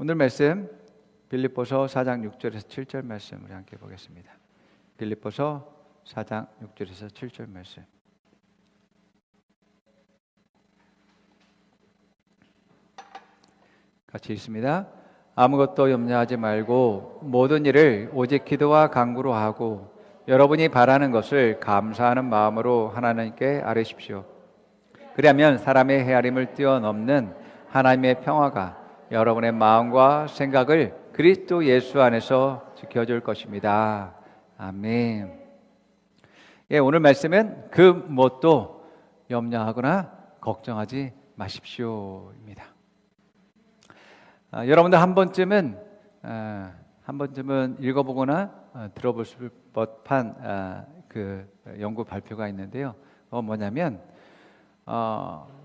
오늘 말씀 빌립보서 4장 6절에서 7절 말씀 우리 함께 보겠습니다. 빌립보서 4장 6절에서 7절 말씀. 같이 읽습니다. 아무것도 염려하지 말고 모든 일을 오직 기도와 간구로 하고 여러분이 바라는 것을 감사하는 마음으로 하나님께 아뢰십시오. 그리하면 사람의 헤아림을 뛰어넘는 하나님의 평화가 여러분의 마음과 생각을 그리스도 예수 안에서 지켜줄 것입니다. 아멘. 오늘 말씀은 그 무엇도 염려하거나 걱정하지 마십시오입니다. 여러분들 한 번쯤은 읽어보거나 들어볼 법한 그 연구 발표가 있는데요. 뭐냐면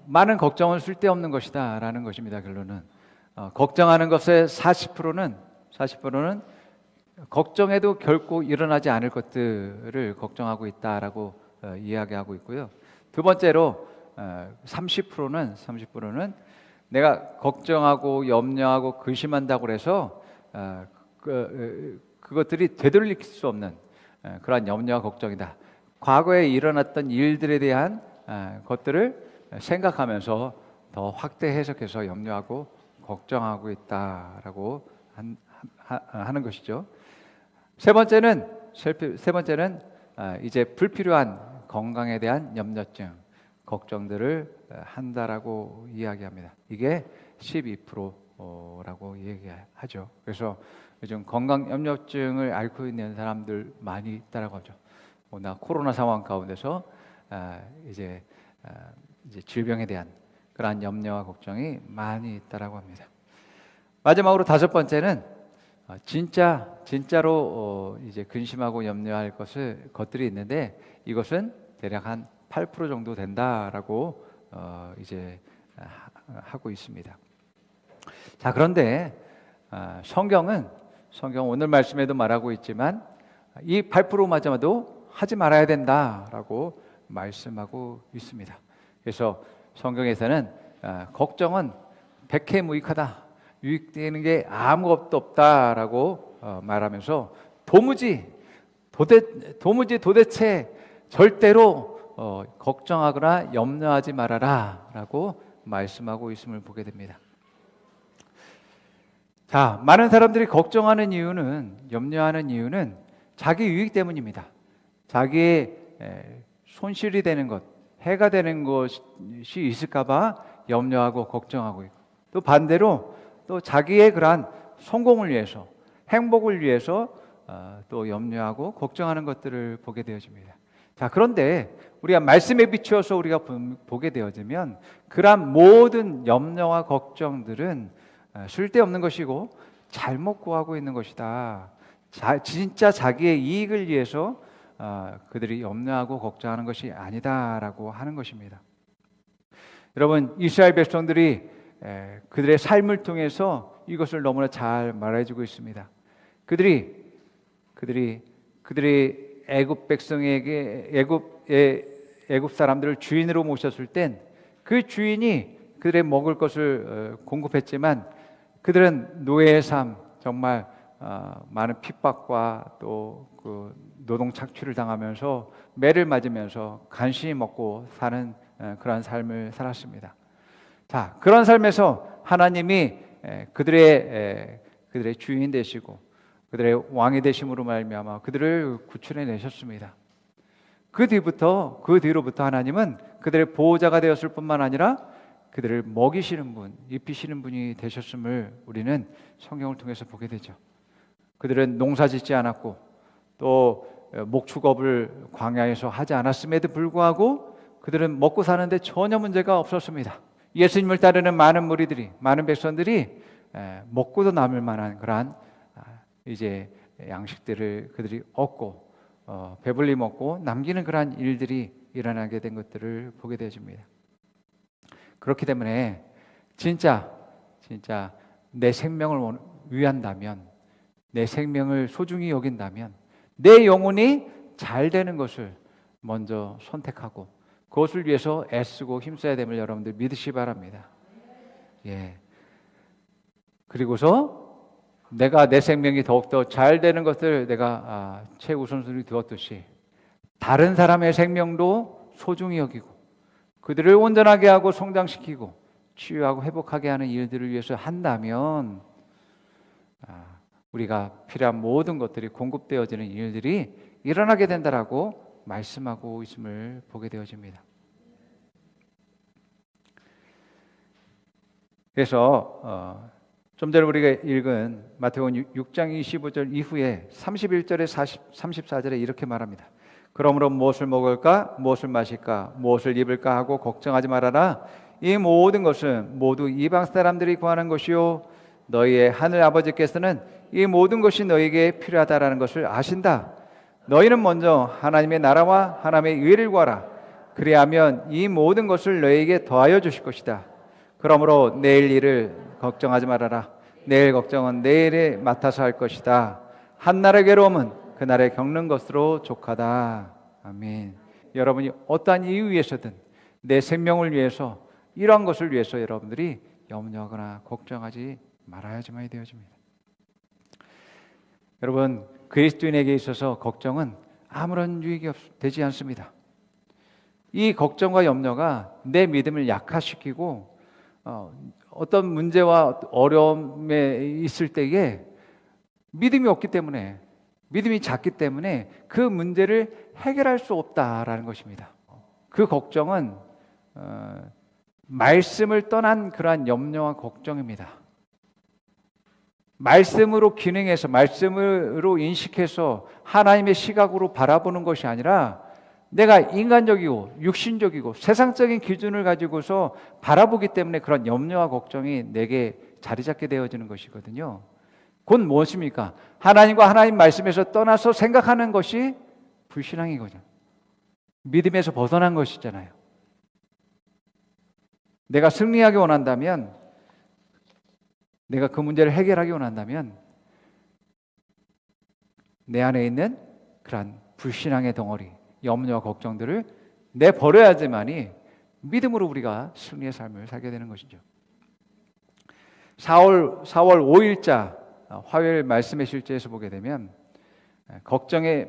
많은 걱정은 쓸데없는 것이다 라는 것입니다. 결론은 걱정하는 것의 40%는 걱정해도 결코 일어나지 않을 것들을 걱정하고 있다라고 이야기하고 있고요. 두 번째로 30%는 내가 걱정하고 염려하고 근심한다고 해서 그것들이 되돌릴 수 없는 그러한 염려와 걱정이다. 과거에 일어났던 일들에 대한 것들을 생각하면서 더 확대 해석해서 염려하고 걱정하고 있다라고 하는 것이죠. 세 번째는 이제 불필요한 건강에 대한 염려증, 걱정들을 한다라고 이야기합니다. 이게 12%라고 얘기하죠. 그래서 요즘 건강 염려증을 앓고 있는 사람들 많이 있다라고 하죠. 나 코로나 상황 가운데서 이제 질병에 대한 그러한 염려와 걱정이 많이 있다라고 합니다. 마지막으로 다섯 번째는 진짜로 이제 근심하고 염려할 것들이 있는데 이것은 대략 한 8% 정도 된다라고 이제 하고 있습니다. 자, 그런데 성경 오늘 말씀에도 말하고 있지만 이 8%마저도 하지 말아야 된다라고 말씀하고 있습니다. 그래서 성경에서는 걱정은 백해무익하다, 유익되는 게 아무것도 없다라고 말하면서 도대체 절대로 걱정하거나 염려하지 말아라라고 말씀하고 있음을 보게 됩니다. 자, 많은 사람들이 걱정하는 이유는, 염려하는 이유는 자기 유익 때문입니다. 자기의 손실이 되는 것, 해가 되는 것이 있을까봐 염려하고 걱정하고 있고, 또 반대로 또 자기의 그러한 성공을 위해서, 행복을 위해서 또 염려하고 걱정하는 것들을 보게 되어집니다. 자, 그런데 우리가 말씀에 비추어서 우리가 보게 되어지면 그러한 모든 염려와 걱정들은 쓸데없는 것이고 잘못 구하고 있는 것이다. 진짜 자기의 이익을 위해서 그들이 염려하고 걱정하는 것이 아니다라고 하는 것입니다. 여러분, 이스라엘 백성들이 그들의 삶을 통해서 이것을 너무나 잘 말해주고 있습니다. 그들이 애굽 백성에게 애굽 사람들을 주인으로 모셨을 땐 그 주인이 그들의 먹을 것을 공급했지만 그들은 노예의 삶, 정말 많은 핍박과 또 그 노동 착취를 당하면서 매를 맞으면서 간신히 먹고 사는 그러한 삶을 살았습니다. 자, 그런 삶에서 하나님이 그들의 주인 되시고 그들의 왕이 되심으로 말미암아 그들을 구출해 내셨습니다. 그 뒤로부터 하나님은 그들의 보호자가 되었을 뿐만 아니라 그들을 먹이시는 분, 입히시는 분이 되셨음을 우리는 성경을 통해서 보게 되죠. 그들은 농사짓지 않았고 또 목축업을 광야에서 하지 않았음에도 불구하고 그들은 먹고 사는데 전혀 문제가 없었습니다. 예수님을 따르는 많은 무리들이, 많은 백성들이 먹고도 남을 만한 그러한 이제 양식들을 그들이 얻고 배불리 먹고 남기는 그러한 일들이 일어나게 된 것들을 보게 되어집니다. 그렇기 때문에 진짜 내 생명을 위한다면, 내 생명을 소중히 여긴다면 내 영혼이 잘 되는 것을 먼저 선택하고 그것을 위해서 애쓰고 힘써야 됨을 여러분들 믿으시 바랍니다. 그리고서 내가 내 생명이 더욱더 잘 되는 것을 내가 최우선순위 두었듯이 다른 사람의 생명도 소중히 여기고 그들을 온전하게 하고 성장시키고 치유하고 회복하게 하는 일들을 위해서 한다면 우리가 필요한 모든 것들이 공급되어지는 일들이 일어나게 된다라고 말씀하고 있음을 보게 되어집니다. 그래서 좀 전에 우리가 읽은 마태복음 6장 25절 이후에 31절에 34절에 이렇게 말합니다. 그러므로 무엇을 먹을까 무엇을 마실까 무엇을 입을까 하고 걱정하지 말아라. 이 모든 것은 모두 이방 사람들이 구하는 것이요 너희의 하늘 아버지께서는 이 모든 것이 너희에게 필요하다라는 것을 아신다. 너희는 먼저 하나님의 나라와 하나님의 의를 구하라. 그리하면 이 모든 것을 너희에게 더하여 주실 것이다. 그러므로 내일 일을 걱정하지 말아라. 내일 걱정은 내일에 맡아서 할 것이다. 한날의 괴로움은 그날에 겪는 것으로 족하다. 아멘. 여러분이 어떠한 이유 위해서든 내 생명을 위해서 이러한 것을 위해서 여러분들이 염려하거나 걱정하지 말아야지만 되어집니다. 여러분 그리스도인에게 있어서 걱정은 아무런 유익이 되지 않습니다. 이 걱정과 염려가 내 믿음을 약화시키고 어떤 문제와 어려움에 있을 때에 믿음이 없기 때문에 믿음이 작기 때문에 그 문제를 해결할 수 없다라는 것입니다. 그 걱정은 말씀을 떠난 그러한 염려와 걱정입니다. 말씀으로 기능해서 말씀으로 인식해서 하나님의 시각으로 바라보는 것이 아니라 내가 인간적이고 육신적이고 세상적인 기준을 가지고서 바라보기 때문에 그런 염려와 걱정이 내게 자리 잡게 되어지는 것이거든요. 곧 무엇입니까? 하나님과 하나님 말씀에서 떠나서 생각하는 것이 불신앙이거든요. 믿음에서 벗어난 것이잖아요. 내가 승리하기 원한다면 내가 그 문제를 해결하기 원한다면 내 안에 있는 그러한 불신앙의 덩어리 염려와 걱정들을 내버려야지만이 믿음으로 우리가 승리의 삶을 살게 되는 것이죠. 4월 5일자 화요일 말씀의 실제에서 보게 되면 걱정이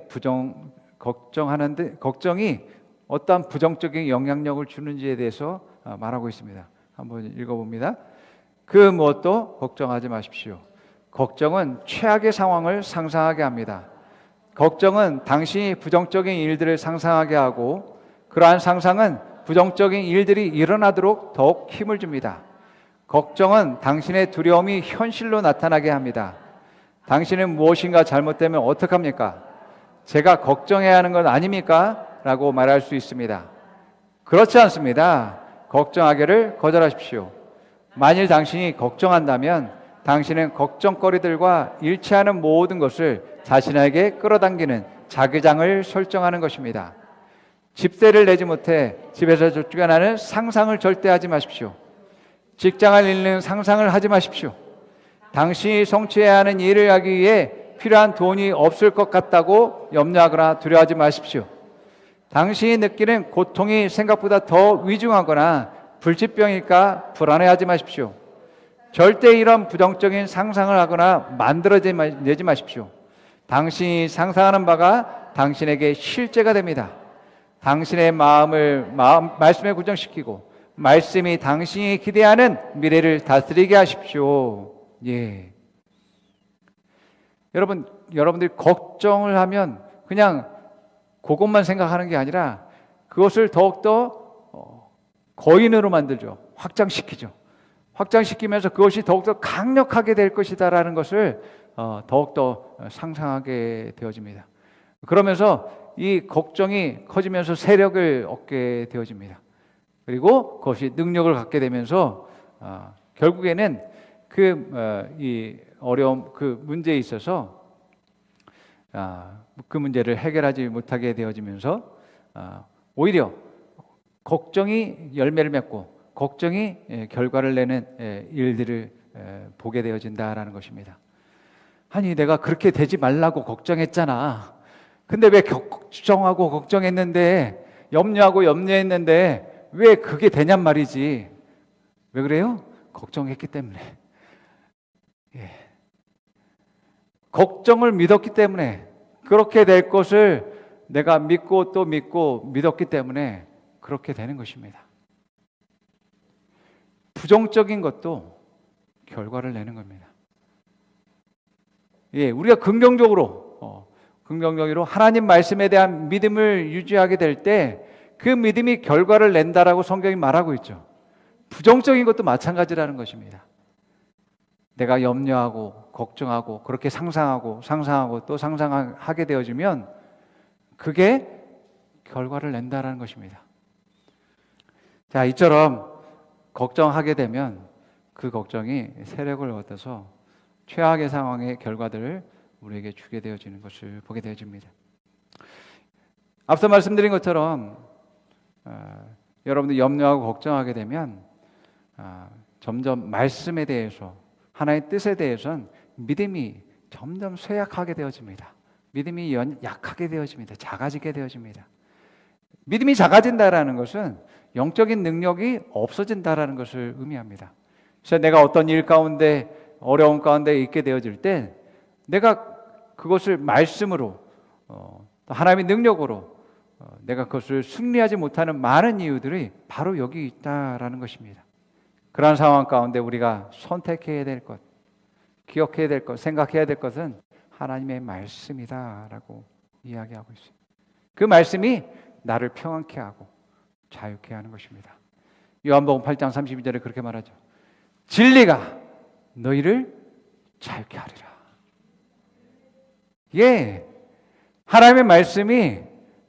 어떠한 부정적인 영향력을 주는지에 대해서 말하고 있습니다. 한번 읽어봅니다. 그 무엇도 걱정하지 마십시오. 걱정은 최악의 상황을 상상하게 합니다. 걱정은 당신이 부정적인 일들을 상상하게 하고 그러한 상상은 부정적인 일들이 일어나도록 더욱 힘을 줍니다. 걱정은 당신의 두려움이 현실로 나타나게 합니다. 당신은 무엇인가 잘못되면 어떡합니까? 제가 걱정해야 하는 건 아닙니까? 라고 말할 수 있습니다. 그렇지 않습니다. 걱정하기를 거절하십시오. 만일 당신이 걱정한다면 당신은 걱정거리들과 일치하는 모든 것을 자신에게 끌어당기는 자기장을 설정하는 것입니다. 집세를 내지 못해 집에서 쫓겨나는 상상을 절대 하지 마십시오. 직장을 잃는 상상을 하지 마십시오. 당신이 성취해야 하는 일을 하기 위해 필요한 돈이 없을 것 같다고 염려하거나 두려워하지 마십시오. 당신이 느끼는 고통이 생각보다 더 위중하거나 불치병일까 불안해하지 마십시오. 절대 이런 부정적인 상상을 하거나 만들어내지 마십시오. 당신이 상상하는 바가 당신에게 실제가 됩니다. 당신의 마음을 말씀에 고정시키고 말씀이 당신이 기대하는 미래를 다스리게 하십시오. 예. 여러분들이 걱정을 하면 그냥 그것만 생각하는 게 아니라 그것을 더욱더 거인으로 만들죠. 확장시키죠. 확장시키면서 그것이 더욱더 강력하게 될 것이다라는 것을 더욱더 상상하게 되어집니다. 그러면서 이 걱정이 커지면서 세력을 얻게 되어집니다. 그리고 그것이 능력을 갖게 되면서 결국에는 이 어려움, 그 문제에 있어서 그 문제를 해결하지 못하게 되어지면서 오히려 걱정이 열매를 맺고 걱정이 결과를 내는 일들을 보게 되어진다라는 것입니다. 아니 내가 그렇게 되지 말라고 걱정했잖아. 근데 왜 걱정하고 걱정했는데 염려하고 염려했는데 왜 그게 되냔 말이지. 왜 그래요? 걱정했기 때문에. 예. 걱정을 믿었기 때문에 그렇게 될 것을 내가 믿고 또 믿고 믿었기 때문에 그렇게 되는 것입니다. 부정적인 것도 결과를 내는 겁니다. 예, 우리가 긍정적으로 하나님 말씀에 대한 믿음을 유지하게 될 때 그 믿음이 결과를 낸다라고 성경이 말하고 있죠. 부정적인 것도 마찬가지라는 것입니다. 내가 염려하고 걱정하고 그렇게 상상하고 또 상상하게 되어지면 그게 결과를 낸다라는 것입니다. 자, 이처럼 걱정하게 되면 그 걱정이 세력을 얻어서 최악의 상황의 결과들을 우리에게 주게 되어지는 것을 보게 되어집니다. 앞서 말씀드린 것처럼 여러분들 염려하고 걱정하게 되면 점점 말씀에 대해서 하나의 뜻에 대해서는 믿음이 점점 쇠약하게 되어집니다. 믿음이 약하게 되어집니다. 작아지게 되어집니다. 믿음이 작아진다라는 것은 영적인 능력이 없어진다라는 것을 의미합니다. 그래서 내가 어떤 일 가운데 어려움 가운데 있게 되어질 때 내가 그것을 말씀으로 하나님의 능력으로 내가 그것을 승리하지 못하는 많은 이유들이 바로 여기 있다라는 것입니다. 그러한 상황 가운데 우리가 선택해야 될 것, 기억해야 될 것, 생각해야 될 것은 하나님의 말씀이다라고 이야기하고 있어요. 그 말씀이 나를 평안케 하고 자유케 하는 것입니다. 요한복음 8장 32절에 그렇게 말하죠. 진리가 너희를 자유케 하리라. 예, 하나님의 말씀이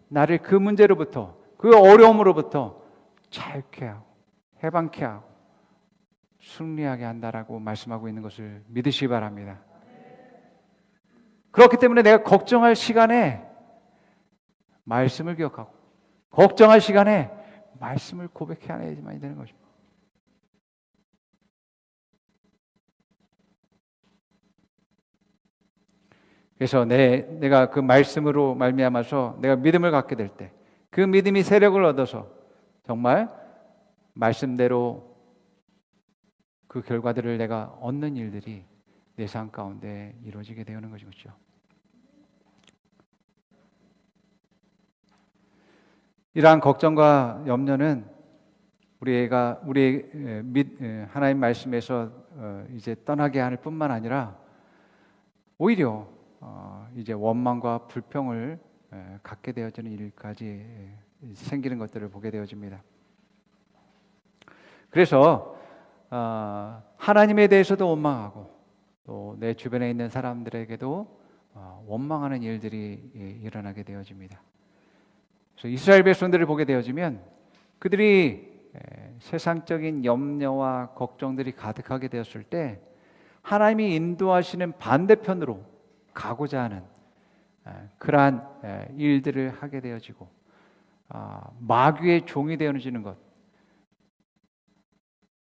나를 그 문제로부터, 그 어려움으로부터 자유케 하고 해방케 하고 승리하게 한다라고 말씀하고 있는 것을 믿으시기 바랍니다. 그렇기 때문에 내가 걱정할 시간에 말씀을 기억하고 걱정할 시간에 말씀을 고백해야지만 되는 것입니다. 그래서 내가 그 말씀으로 말미암아서 내가 믿음을 갖게 될 때 그 믿음이 세력을 얻어서 정말 말씀대로 그 결과들을 내가 얻는 일들이 내 삶 가운데 이루어지게 되는 것이죠. 이러한 걱정과 염려는 우리 하나님 말씀에서 이제 떠나게 할 뿐만 아니라 오히려 이제 원망과 불평을 갖게 되어지는 일까지 생기는 것들을 보게 되어집니다. 그래서 하나님에 대해서도 원망하고 또 내 주변에 있는 사람들에게도 원망하는 일들이 일어나게 되어집니다. 그래서 이스라엘 백성들을 보게 되어지면 그들이 세상적인 염려와 걱정들이 가득하게 되었을 때 하나님이 인도하시는 반대편으로 가고자 하는 그러한 일들을 하게 되어지고 마귀의 종이 되어지는 것,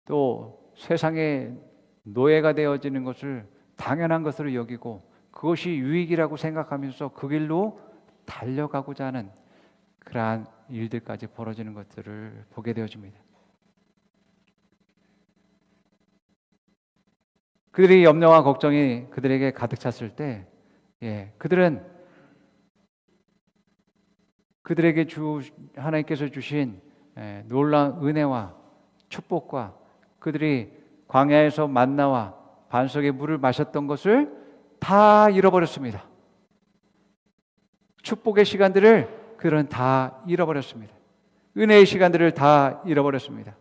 또 세상의 노예가 되어지는 것을 당연한 것으로 여기고 그것이 유익이라고 생각하면서 그 길로 달려가고자 하는 그러한 일들까지 벌어지는 것들을 보게 되어집니다. 그들이 염려와 걱정이 그들에게 가득 찼을 때 그들은 그들에게 하나님께서 주신 놀라운 은혜와 축복과 그들이 광야에서 만나와 반석의 물을 마셨던 것을 다 잃어버렸습니다. 축복의 시간들을 그들은 다 잃어버렸습니다. 은혜의 시간들을 다 잃어버렸습니다.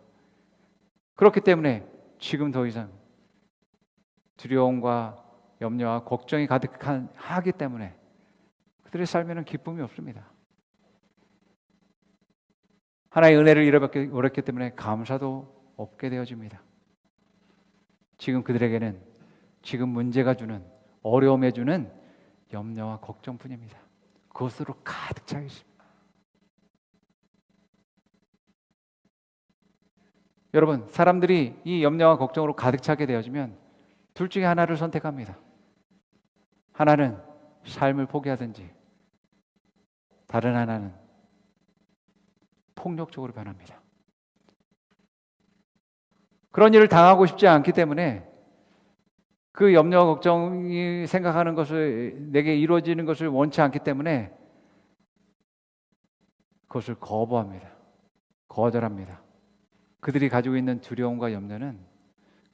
그렇기 때문에 지금 더 이상 두려움과 염려와 걱정이 가득하기 때문에 그들의 삶에는 기쁨이 없습니다. 하나님의 은혜를 잃어버렸기 때문에 감사도 없게 되어집니다. 지금 그들에게는 지금 문제가 주는 어려움에 주는 염려와 걱정뿐입니다. 그것으로 가득 차 있습니다. 여러분, 사람들이 이 염려와 걱정으로 가득 차게 되어지면 둘 중에 하나를 선택합니다. 하나는 삶을 포기하든지 다른 하나는 폭력적으로 변합니다. 그런 일을 당하고 싶지 않기 때문에 그 염려와 걱정이 생각하는 것을 내게 이루어지는 것을 원치 않기 때문에 그것을 거부합니다. 거절합니다. 그들이 가지고 있는 두려움과 염려는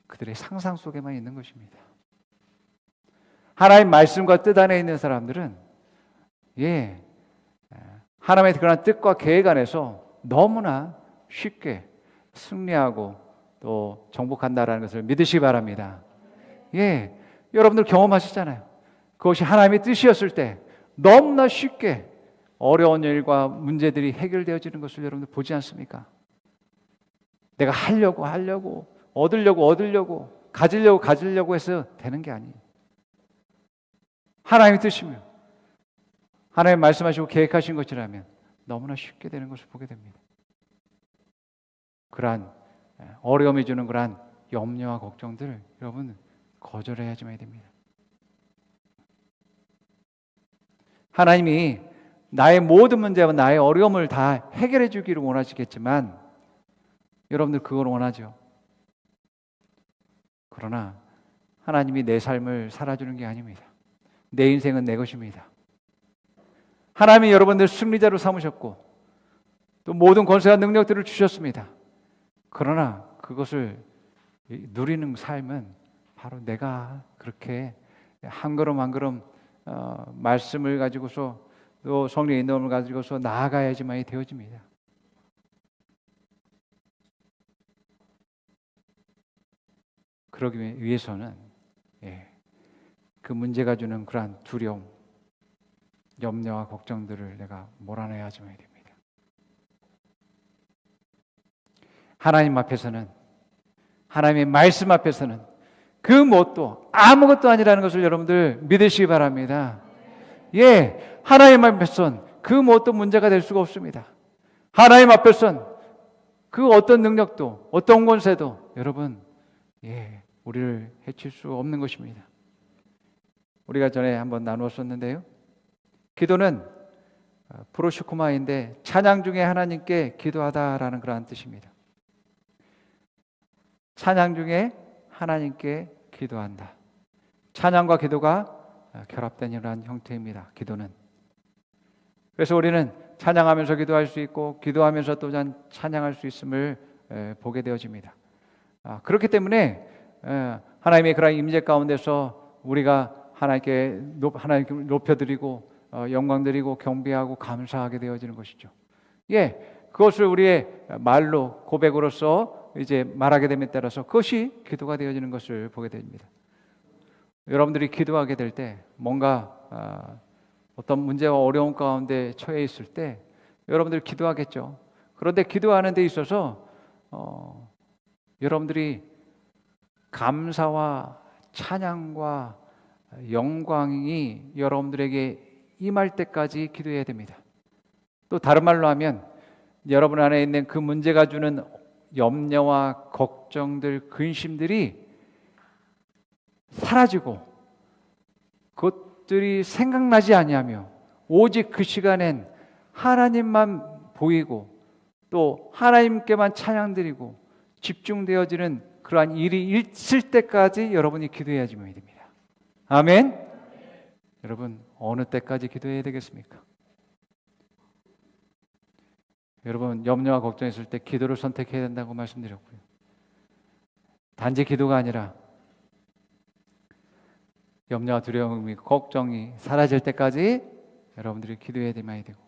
그들의 상상 속에만 있는 것입니다. 하나님 말씀과 뜻 안에 있는 사람들은 하나님의 그런 뜻과 계획 안에서 너무나 쉽게 승리하고 또 정복한다라는 것을 믿으시기 바랍니다. 여러분들 경험하셨잖아요. 그것이 하나님의 뜻이었을 때 너무나 쉽게 어려운 일과 문제들이 해결되어지는 것을 여러분들 보지 않습니까? 내가 하려고 얻으려고 가지려고 해서 되는 게 아니에요. 하나님의 뜻이며 하나님 말씀하시고 계획하신 것이라면 너무나 쉽게 되는 것을 보게 됩니다. 그러한 어려움이 주는 그러한 염려와 걱정들 여러분 거절해야지만 됩니다. 하나님이 나의 모든 문제와 나의 어려움을 다 해결해 주기를 원하시겠지만 여러분들 그걸 원하죠. 그러나 하나님이 내 삶을 살아주는 게 아닙니다. 내 인생은 내 것입니다. 하나님이 여러분들 승리자로 삼으셨고 또 모든 권세와 능력들을 주셨습니다. 그러나 그것을 누리는 삶은 바로 내가 그렇게 한 걸음 한 걸음 말씀을 가지고서 또 성령의 인도함을 가지고서 나아가야지만이 되어집니다. 그러기 위해서는 그 문제가 주는 그러한 두려움, 염려와 걱정들을 내가 몰아내야지만이 됩니다. 하나님 앞에서는 하나님의 말씀 앞에서는 그 뭣도 아무것도 아니라는 것을 여러분들 믿으시기 바랍니다. 하나님 앞에서는 그 뭣도 문제가 될 수가 없습니다. 하나님 앞에서는 그 어떤 능력도 어떤 권세도 여러분 우리를 해칠 수 없는 것입니다. 우리가 전에 한번 나누었었는데요. 기도는 프로시코마인데 찬양 중에 하나님께 기도하다라는 그러한 뜻입니다. 찬양 중에 하나님께 기도한다. 찬양과 기도가 결합된 이러한 형태입니다. 기도는. 그래서 우리는 찬양하면서 기도할 수 있고 기도하면서 또 찬양할 수 있음을 보게 되어집니다. 그렇기 때문에 하나님의 그런 임재 가운데서 우리가 하나님께 높여드리고 영광드리고 경배하고 감사하게 되어지는 것이죠. 그것을 우리의 말로 고백으로서 이제 말하게 됨에 따라서 그것이 기도가 되어지는 것을 보게 됩니다. 여러분들이 기도하게 될 때 뭔가 어떤 문제와 어려움 가운데 처해 있을 때 여러분들이 기도하겠죠. 그런데 기도하는 데 있어서 여러분들이 감사와 찬양과 영광이 여러분들에게 임할 때까지 기도해야 됩니다. 또 다른 말로 하면 여러분 안에 있는 그 문제가 주는 염려와 걱정들, 근심들이 사라지고 그것들이 생각나지 아니하며 오직 그 시간엔 하나님만 보이고 또 하나님께만 찬양드리고 집중되어지는 그러한 일이 있을 때까지 여러분이 기도해야지만 됩니다. 아멘? 여러분 어느 때까지 기도해야 되겠습니까? 여러분 염려와 걱정했을 때 기도를 선택해야 된다고 말씀드렸고요. 단지 기도가 아니라 염려와 두려움이 걱정이 사라질 때까지 여러분들이 기도해야 되면 되고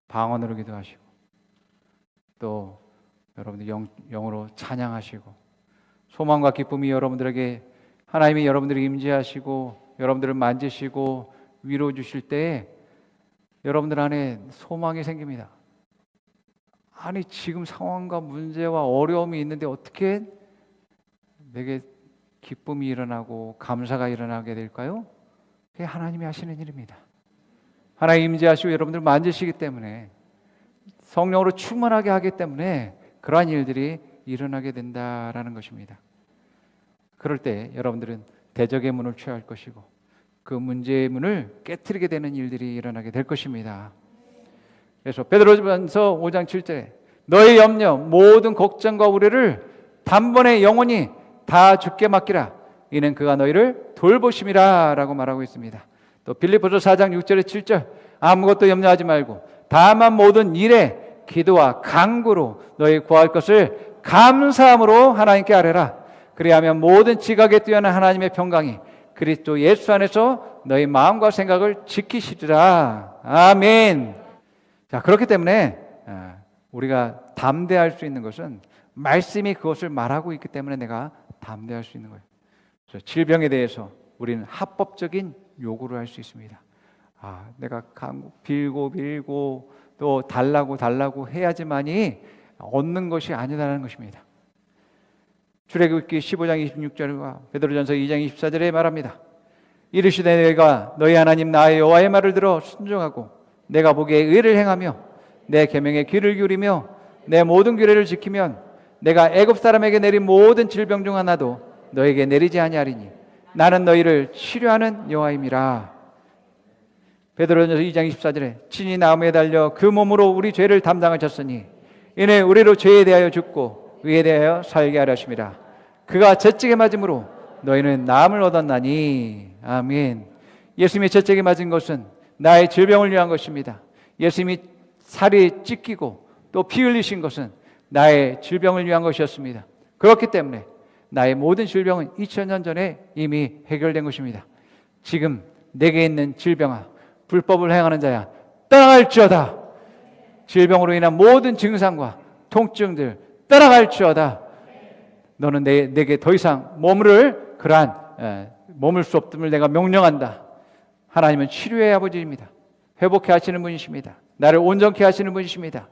방언으로 기도하시고 또 여러분들 영으로 찬양하시고 소망과 기쁨이 여러분들에게 하나님이 여러분들에게 임재하시고 여러분들을 만지시고 위로해 주실 때에 여러분들 안에 소망이 생깁니다. 아니 지금 상황과 문제와 어려움이 있는데 어떻게 내게 기쁨이 일어나고 감사가 일어나게 될까요? 그게 하나님이 하시는 일입니다. 하나님 임재하시고 여러분들 만지시기 때문에 성령으로 충만하게 하기 때문에 그러한 일들이 일어나게 된다라는 것입니다. 그럴 때 여러분들은 대적의 문을 취할 것이고 그 문제의 문을 깨트리게 되는 일들이 일어나게 될 것입니다. 그래서 베드로전서 5장 7절에 너의 염려 모든 걱정과 우려를 단번에 영원히 다 주께 맡기라. 이는 그가 너희를 돌보심이라 라고 말하고 있습니다. 또 빌립보서 4장 6절에 7절 아무것도 염려하지 말고 다만 모든 일에 기도와 간구로 너희 구할 것을 감사함으로 하나님께 아뢰라. 그리하면 모든 지각에 뛰어난 하나님의 평강이 그리스도 예수 안에서 너희 마음과 생각을 지키시리라. 아멘. 자, 그렇기 때문에 우리가 담대할 수 있는 것은 말씀이 그것을 말하고 있기 때문에 내가 담대할 수 있는 거예요. 그래서 질병에 대해서 우리는 합법적인 요구를 할 수 있습니다. 내가 빌고 또 달라고 해야지만이 얻는 것이 아니다라는 것입니다. 출애굽기 15장 26절과 베드로전서 2장 24절에 말합니다. 이르시되 내가 너희 하나님 나의 여호와의 말을 들어 순종하고 내가 보기에 의를 행하며 내 계명에 귀를 기울이며 내 모든 규례를 지키면 내가 애굽 사람에게 내린 모든 질병 중 하나도 너에게 내리지 아니하리니 나는 너희를 치료하는 여호와임이라. 베드로전서 2장 24절에 친히 나무에 달려 그 몸으로 우리 죄를 담당하셨으니 이는 우리로 죄에 대하여 죽고 의에 대하여 살게 하려 하심이라. 그가 채찍에 맞음으로 너희는 나음을 얻었나니. 아멘. 예수님이 채찍에 맞은 것은 나의 질병을 위한 것입니다. 예수님이 살이 찢기고 또 피 흘리신 것은 나의 질병을 위한 것이었습니다. 그렇기 때문에 나의 모든 질병은 2000년 전에 이미 해결된 것입니다. 지금 내게 있는 질병아, 불법을 행하는 자야, 떠나갈지어다. 질병으로 인한 모든 증상과 통증들 떠나갈지어다. 너는 내게 더 이상 머물 수 없음을 내가 명령한다. 하나님은 치료의 아버지입니다. 회복케 하시는 분이십니다. 나를 온전케 하시는 분이십니다.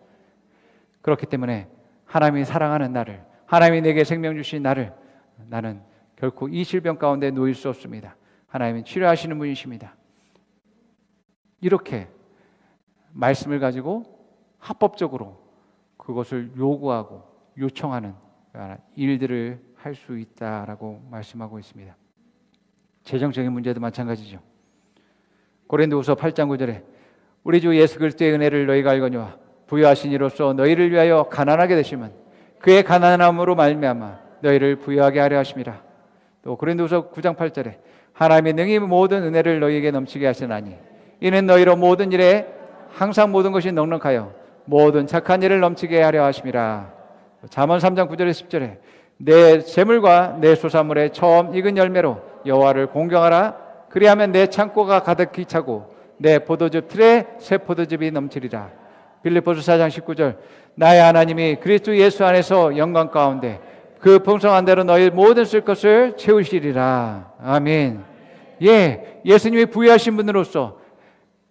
그렇기 때문에 하나님이 사랑하는 나를, 하나님이 내게 생명 주신 나를 나는 결코 이 질병 가운데 놓일 수 없습니다. 하나님은 치료하시는 분이십니다. 이렇게 말씀을 가지고 합법적으로 그것을 요구하고 요청하는 일들을 할 수 있다라고 말씀하고 있습니다. 재정적인 문제도 마찬가지죠. 고린도후서 8장 9절에 우리 주 예수 그리스도의 은혜를 너희가 알거니와 부유하신 이로써 너희를 위하여 가난하게 되시면 그의 가난함으로 말미암아 너희를 부유하게 하려 하심이라. 또 고린도후서 9장 8절에 하나님의 능히 모든 은혜를 너희에게 넘치게 하시나니 이는 너희로 모든 일에 항상 모든 것이 넉넉하여 모든 착한 일을 넘치게 하려 하심이라. 잠언 3장 9절에 10절에 내 재물과 내 소산물의 처음 익은 열매로 여호와를 공경하라. 그리하면 내 창고가 가득히 차고 내 포도즙 틀에 새 포도즙이 넘치리라. 빌립보서 4장 19절 나의 하나님이 그리스도 예수 안에서 영광 가운데 그 풍성한 대로 너희 모든 쓸 것을 채우시리라. 아멘. 예수님이 부유하신 분으로서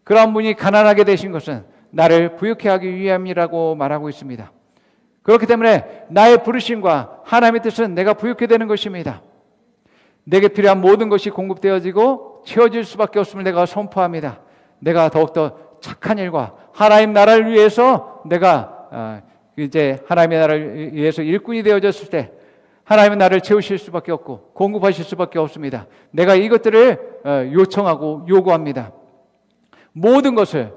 그런 분이 가난하게 되신 것은 나를 부유케 하기 위함이라고 말하고 있습니다. 그렇기 때문에 나의 부르심과 하나님의 뜻은 내가 부유케 되는 것입니다. 내게 필요한 모든 것이 공급되어지고 채워질 수밖에 없음을 내가 선포합니다. 내가 더욱더 착한 일과 하나님 나라를 위해서 내가 이제 하나님의 나라를 위해서 일꾼이 되어졌을 때 하나님은 나를 채우실 수밖에 없고 공급하실 수밖에 없습니다. 내가 이것들을 요청하고 요구합니다. 모든 것을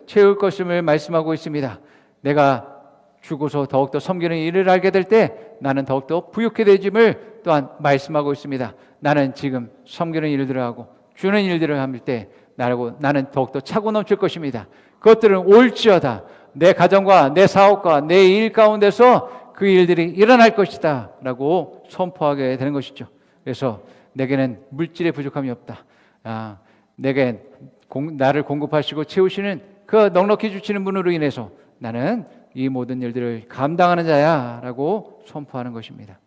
채울 것임을 말씀하고 있습니다. 내가 주고서 더욱더 섬기는 일을 알게 될 때 나는 더욱더 부유케 되짐을 또한 말씀하고 있습니다. 나는 지금 섬기는 일들을 하고 주는 일들을 할 때 나는 더욱더 차고 넘칠 것입니다. 그것들은 올지어다. 내 가정과 내 사업과 내 일 가운데서 그 일들이 일어날 것이다 라고 선포하게 되는 것이죠. 그래서 내게는 물질의 부족함이 없다. 내게 나를 공급하시고 채우시는 그 넉넉히 주시는 분으로 인해서 나는 이 모든 일들을 감당하는 자야 라고 선포하는 것입니다.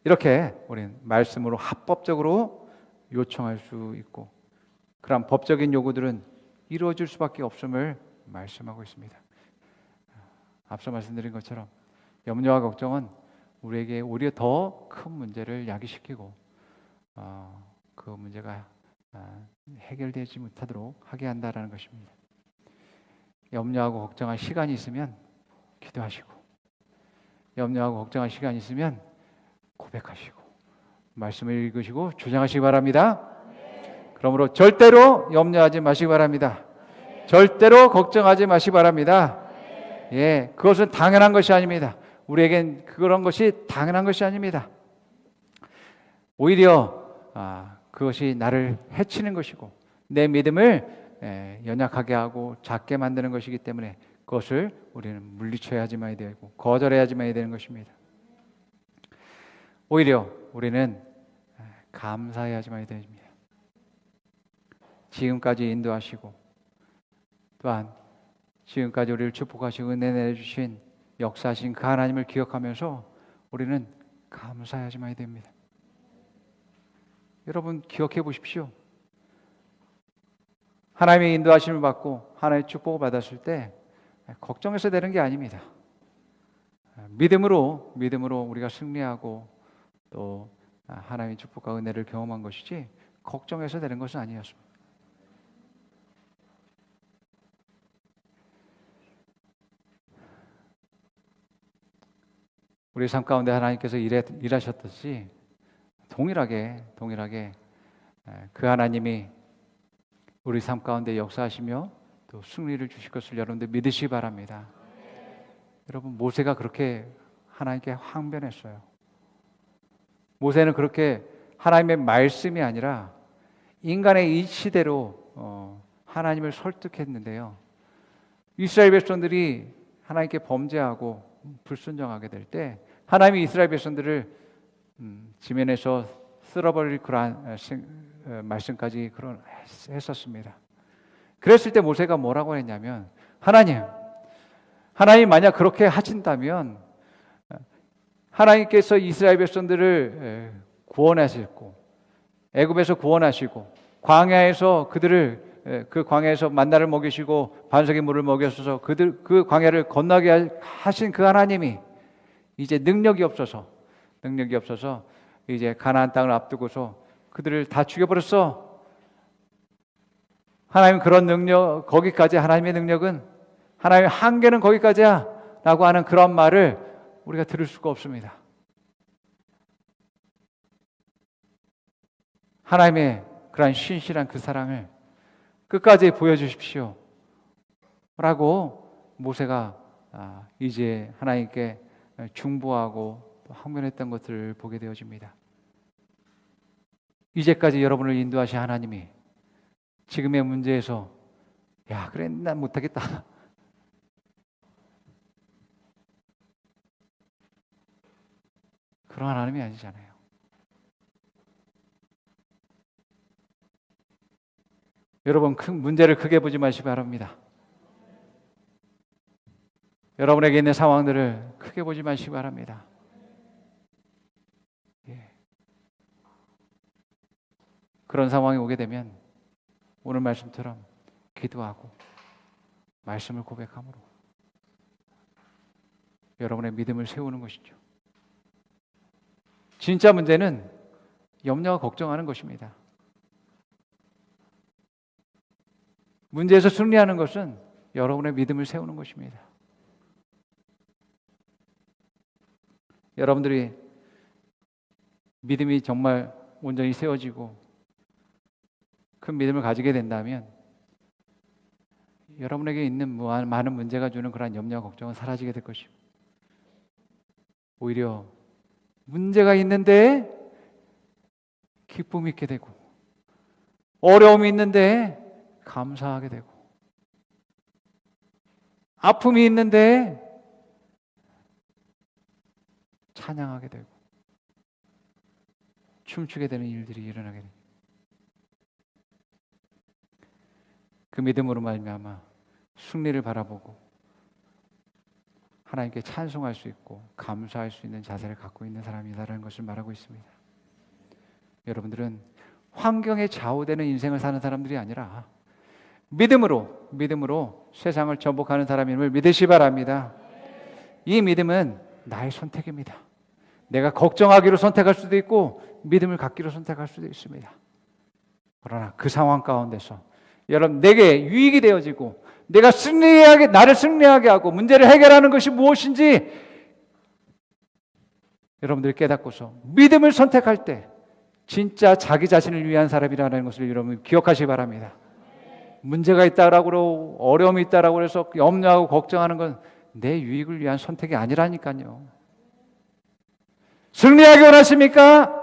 이렇게 우리는 말씀으로 합법적으로 요청할 수 있고 그런 법적인 요구들은 이루어질 수밖에 없음을 말씀하고 있습니다. 앞서 말씀드린 것처럼 염려와 걱정은 우리에게 오히려 더 큰 문제를 야기시키고 그 문제가 해결되지 못하도록 하게 한다는 것입니다. 염려하고 걱정할 시간이 있으면 기도하시고 염려하고 걱정할 시간이 있으면 고백하시고 말씀을 읽으시고 주장하시기 바랍니다. 그러므로 절대로 염려하지 마시기 바랍니다. 절대로 걱정하지 마시기 바랍니다. 그것은 당연한 것이 아닙니다. 우리에겐 그런 것이 당연한 것이 아닙니다. 오히려 그것이 나를 해치는 것이고 내 믿음을 연약하게 하고 작게 만드는 것이기 때문에 그것을 우리는 물리쳐야지만 되고 거절해야지만 되는 것입니다. 오히려 우리는 감사해야지만 됩니다. 지금까지 인도하시고 또한 지금까지 우리를 축복하시고 은혜 내주신 역사하신 그 하나님을 기억하면서 우리는 감사해야지만 됩니다. 여러분 기억해 보십시오. 하나님의 인도하심을 받고 하나님의 축복을 받았을 때 걱정해서 되는 게 아닙니다. 믿음으로 우리가 승리하고 또 하나님의 축복과 은혜를 경험한 것이지 걱정해서 되는 것은 아니었습니다. 우리 삶 가운데 하나님께서 일하셨듯이 동일하게 그 하나님이 우리 삶 가운데 역사하시며 또 승리를 주실 것을 여러분들 믿으시기 바랍니다. 여러분 모세가 그렇게 하나님께 항변했어요. 모세는 그렇게 하나님의 말씀이 아니라 인간의 이치대로 하나님을 설득했는데요. 이스라엘 백성들이 하나님께 범죄하고 불순종하게 될 때 하나님이 이스라엘 백성들을 지면에서 쓸어버릴 그러한 말씀까지 했었습니다. 그랬을 때 모세가 뭐라고 했냐면 하나님 만약 그렇게 하신다면 하나님께서 이스라엘 백성들을 구원하셨고 애굽에서 구원하시고 광야에서 그들을 그 광야에서 만나를 먹이시고 반석의 물을 먹여서 그 광야를 건너게 하신 그 하나님이 이제 능력이 없어서 이제 가나안 땅을 앞두고서 그들을 다 죽여버렸어. 하나님 그런 능력 거기까지 하나님의 능력은 하나님의 한계는 거기까지야 라고 하는 그런 말을 우리가 들을 수가 없습니다. 하나님의 그런 신실한 그 사랑을 끝까지 보여주십시오 라고 모세가 이제 하나님께 중보하고 항변했던 것들을 보게 되어집니다. 이제까지 여러분을 인도하신 하나님이 지금의 문제에서 야 그래 난 못하겠다 그런 하나님이 아니잖아요. 여러분 큰 문제를 크게 보지 마시기 바랍니다. 여러분에게 있는 상황들을 크게 보지 마시기 바랍니다. 그런 상황이 오게 되면 오늘 말씀처럼 기도하고 말씀을 고백함으로 여러분의 믿음을 세우는 것이죠. 진짜 문제는 염려와 걱정하는 것입니다. 문제에서 승리하는 것은 여러분의 믿음을 세우는 것입니다. 여러분들이 믿음이 정말 온전히 세워지고 큰 믿음을 가지게 된다면 여러분에게 있는 많은 문제가 주는 그런 염려와 걱정은 사라지게 될 것이고 오히려 문제가 있는데 기쁨이 있게 되고 어려움이 있는데 감사하게 되고 아픔이 있는데 찬양하게 되고 춤추게 되는 일들이 일어나게 됩니다. 그 믿음으로 말미암아 승리를 바라보고 하나님께 찬송할 수 있고 감사할 수 있는 자세를 갖고 있는 사람이다라는 것을 말하고 있습니다. 여러분들은 환경에 좌우되는 인생을 사는 사람들이 아니라 믿음으로 세상을 정복하는 사람임을 믿으시 바랍니다. 이 믿음은 나의 선택입니다. 내가 걱정하기로 선택할 수도 있고 믿음을 갖기로 선택할 수도 있습니다. 그러나 그 상황 가운데서 여러분 내게 유익이 되어지고 내가 나를 승리하게 하고 문제를 해결하는 것이 무엇인지 여러분들이 깨닫고서 믿음을 선택할 때 진짜 자기 자신을 위한 사람이라는 것을 여러분 기억하시기 바랍니다. 문제가 있다라고 어려움이 있다라고 해서 염려하고 걱정하는 건 내 유익을 위한 선택이 아니라니까요. 승리하기 원하십니까?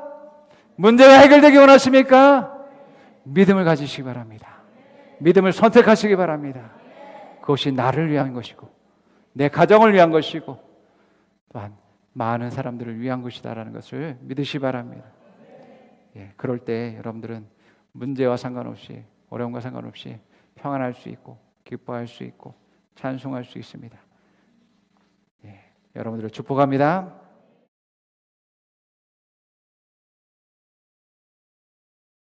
문제가 해결되기 원하십니까? 믿음을 가지시기 바랍니다. 믿음을 선택하시기 바랍니다. 그것이 나를 위한 것이고 내 가정을 위한 것이고 또한 많은 사람들을 위한 것이다라는 것을 믿으시기 바랍니다. 예, 그럴 때 여러분들은 문제와 상관없이 어려움과 상관없이 평안할 수 있고 기뻐할 수 있고 찬송할 수 있습니다. 예, 여러분들을 축복합니다.